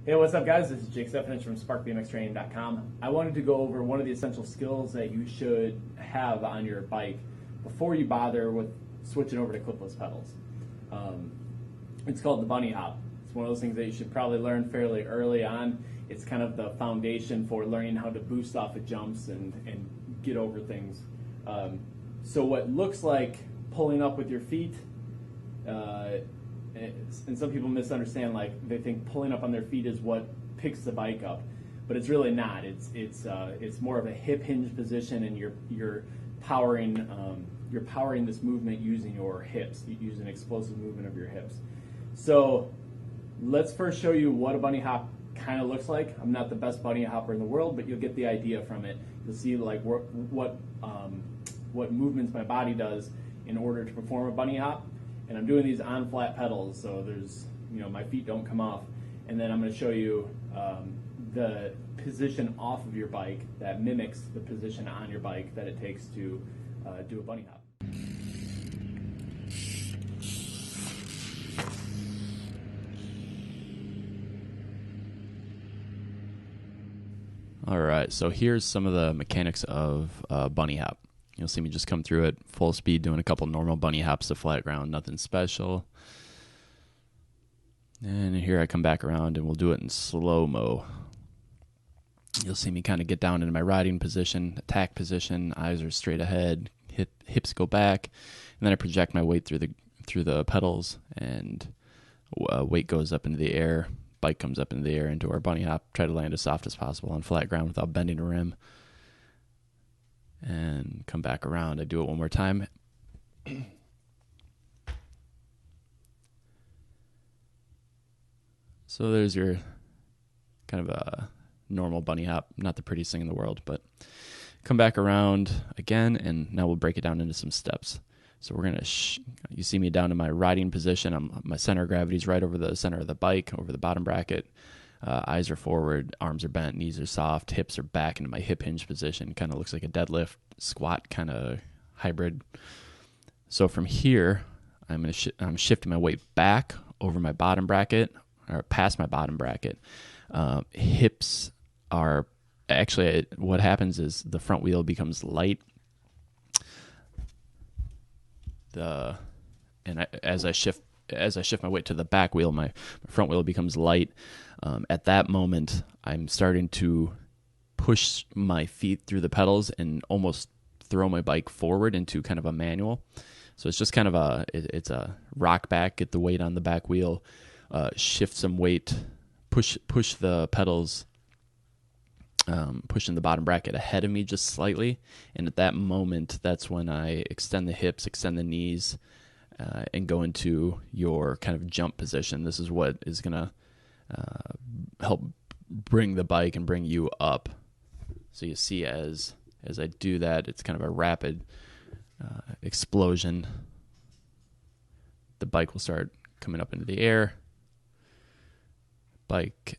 Hey, what's up guys? This is Jake Stefanich from SparkBMXTraining.com. I wanted to go over one of the essential skills that you should have on your bike before you bother with switching over to clipless pedals. It's called the Bunnyhop. It's one of those things that you should probably learn fairly early on. It's kind of the foundation for learning how to boost off of jumps and get over things. So what looks like pulling up with your feet, and some people misunderstand, like they think pulling up on their feet is what picks the bike up, but it's really not. It's more of a hip hinge position, and you're powering this movement using your hips, using explosive movement of your hips. So let's first show you what a bunny hop kind of looks like. I'm not the best bunny hopper in the world, but you'll get the idea from it. You'll see like what movements my body does in order to perform a bunny hop. And I'm doing these on flat pedals, so there's, my feet don't come off. And then I'm going to show you the position off of your bike that mimics the position on your bike that it takes to do a bunny hop. All right, so here's some of the mechanics of bunny hop. You'll see me just come through at full speed doing a couple normal bunny hops to flat ground, nothing special. And here I come back around and we'll do it in slow-mo. You'll see me kind of get down into my riding position, attack position, eyes are straight ahead, hips go back, and then I project my weight through the pedals, and weight goes up into the air, bike comes up into the air into our bunny hop, try to land as soft as possible on flat ground without bending a rim. And come back around. I do it one more time. So there's your kind of a normal bunny hop, not the prettiest thing in the world, but come back around again, and now we'll break it down into some steps. So we're gonna, you see me down in my riding position. My center of gravity is right over the center of the bike, over the bottom bracket. Eyes are forward, arms are bent, knees are soft, hips are back into my hip hinge position. Kind of looks like a deadlift, squat kind of hybrid. So from here, I'm shifting my weight back over my bottom bracket, or past my bottom bracket. Hips are actually, what happens is the front wheel becomes light. As I shift my weight to the back wheel, my front wheel becomes light. At that moment, I'm starting to push my feet through the pedals and almost throw my bike forward into kind of a manual. So it's just kind of it's a rock back, get the weight on the back wheel, shift some weight, push the pedals, pushing the bottom bracket ahead of me just slightly. And at that moment, that's when I extend the hips, extend the knees, and go into your kind of jump position. This is what is going to help bring the bike and bring you up. So you see as I do that, it's kind of a rapid explosion. The bike will start coming up into the air. Bike,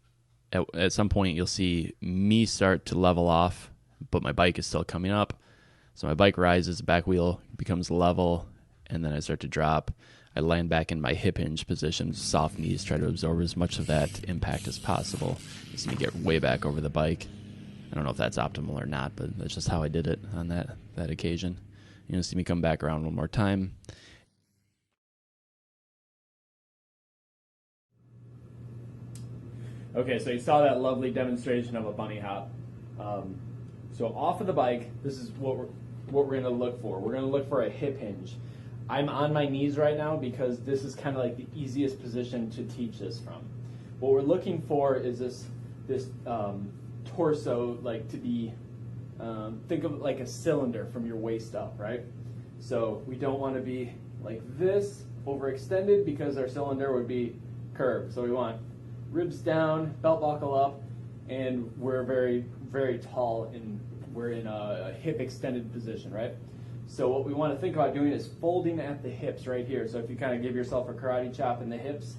at some point you'll see me start to level off, but my bike is still coming up. So my bike rises, the back wheel becomes level, and then I start to drop. I land back in my hip hinge position, soft knees, try to absorb as much of that impact as possible. You see me get way back over the bike. I don't know if that's optimal or not, but that's just how I did it on that occasion. You'll see me come back around one more time. Okay, so you saw that lovely demonstration of a bunny hop. So off of the bike, this is what we're going to look for. We're going to look for a hip hinge. I'm on my knees right now because this is kind of like the easiest position to teach this from. What we're looking for is this torso, like to be, think of it like a cylinder from your waist up, right? So we don't want to be like this, overextended, because our cylinder would be curved. So we want ribs down, belt buckle up, and we're very, very tall, and we're in a hip extended position, right? So what we want to think about doing is folding at the hips right here. So if you kind of give yourself a karate chop in the hips,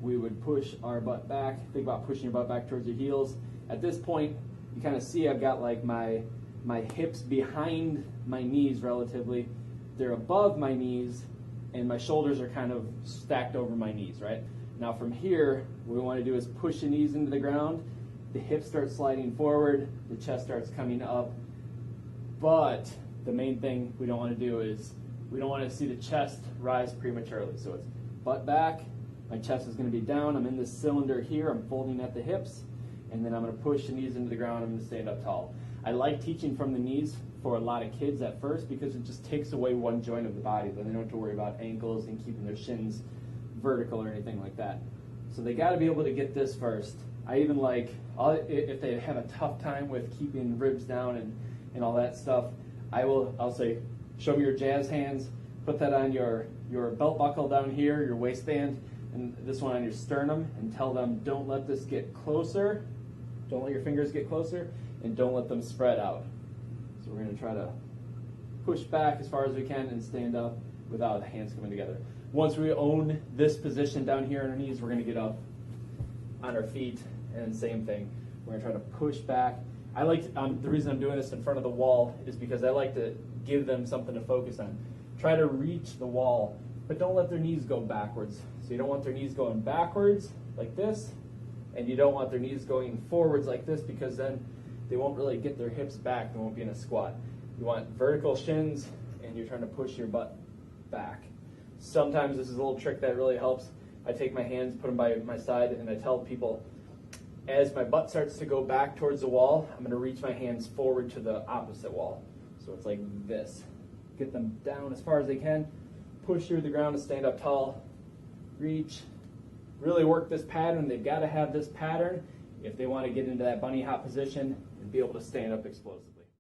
we would push our butt back. Think about pushing your butt back towards your heels. At this point, you kind of see I've got like my hips behind my knees relatively. They're above my knees, and my shoulders are kind of stacked over my knees, right? Now from here, what we want to do is push the knees into the ground, the hips start sliding forward, the chest starts coming up, but the main thing we don't want to do is we don't want to see the chest rise prematurely. So it's butt back, my chest is going to be down, I'm in this cylinder here, I'm folding at the hips, and then I'm going to push the knees into the ground, I'm going to stand up tall. I like teaching from the knees for a lot of kids at first because it just takes away one joint of the body. Then they don't have to worry about ankles and keeping their shins vertical or anything like that. So they got to be able to get this first. I even like, if they have a tough time with keeping ribs down and all that stuff, I'll say, show me your jazz hands, put that on your belt buckle down here, your waistband, and this one on your sternum, and tell them don't let this get closer, don't let your fingers get closer, and don't let them spread out. So we're going to try to push back as far as we can and stand up without the hands coming together. Once we own this position down here on our knees, we're going to get up on our feet, and same thing. We're going to try to push back. I like to, the reason I'm doing this in front of the wall is because I like to give them something to focus on. Try to reach the wall, but don't let their knees go backwards. So you don't want their knees going backwards like this, and you don't want their knees going forwards like this, because then they won't really get their hips back. They won't be in a squat. You want vertical shins, and you're trying to push your butt back. Sometimes this is a little trick that really helps. I take my hands, put them by my side, and I tell people, as my butt starts to go back towards the wall, I'm going to reach my hands forward to the opposite wall. So it's like this. Get them down as far as they can. Push through the ground to stand up tall. Reach. Really work this pattern. They've got to have this pattern if they want to get into that bunny hop position and be able to stand up explosively.